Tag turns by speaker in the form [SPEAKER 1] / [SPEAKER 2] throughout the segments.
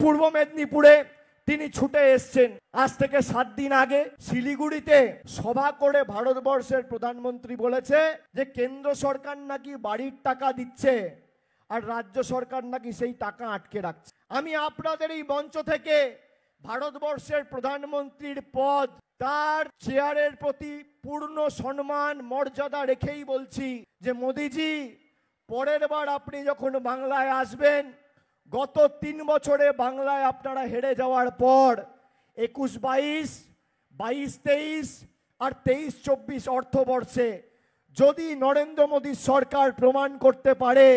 [SPEAKER 1] পূর্ব মেদিনীপুরে তিনি ছুটে এসছেন। আজ থেকে 7 দিন আগে শিলিগুড়িতে সভা করে ভারতবর্ষের প্রধানমন্ত্রী বলেছে যে কেন্দ্র সরকার নাকি বাড়ির টাকা দিচ্ছে আর রাজ্য সরকার নাকি সেই টাকা আটকে রাখছে। আমি আপনাদের এই মঞ্চ থেকে ভারতবর্ষের প্রধানমন্ত্রীর পদ, তার চেয়ারের প্রতি পূর্ণ সম্মান মর্যাদা রেখেই বলছি যে মোদিজি, পরের বার আপনি যখন বাংলায় আসবেন, গত 3 বছরে বাংলায় আপনারা হেরে যাওয়ার পর 21-22, 22-23 আর 23-24 অর্থবর্ষে যদি নরেন্দ্র মোদী সরকার প্রমাণ করতে পারে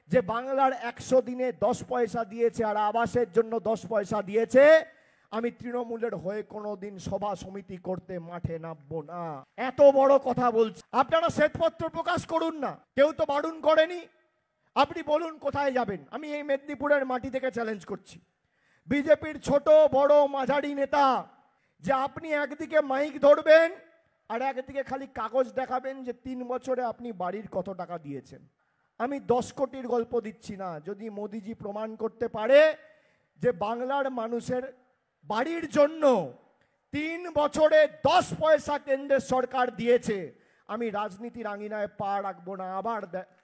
[SPEAKER 1] যে বাংলার 100 দিনে 10 পয়সা দিয়েছে আর আবাসের জন্য 10 পয়সা দিয়েছে, আমি তৃণমূলের হয়ে কোনোদিন সভা সমিতি করতে মাঠে নামবো না। এত বড় কথা বলছি। আপনারা শ্বেতপত্র প্রকাশ করুন না, কেউ তো বারণ করেনি। আপনি বলুন কোথায় যাবেন। আমি এই মেদিনীপুরের মাটি থেকে চ্যালেঞ্জ করছি বিজেপির ছোট বড় মাঝারি নেতা, যে আপনি একদিকে মাইক ধরবেন আর একদিকে খালি কাগজ দেখাবেন যে 3 বছরে আপনি বাড়ির কত টাকা দিয়েছেন। আমি 10 কোটির গল্প দিচ্ছি না। যদি মোদিজি প্রমাণ করতে পারে যে বাংলার মানুষের বাড়ির জন্য 3 বছরে 10 পয়সা কেন্দ্রের সরকার দিয়েছে, আমি রাজনীতির আঙিনায় পা রাখবো না। আবার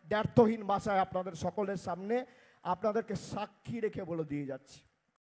[SPEAKER 1] দ্ব্যর্থহীন ভাষায় আপনাদের সকলের সামনে আপনাদেরকে সাক্ষী রেখে বলে দিয়ে যাচ্ছি।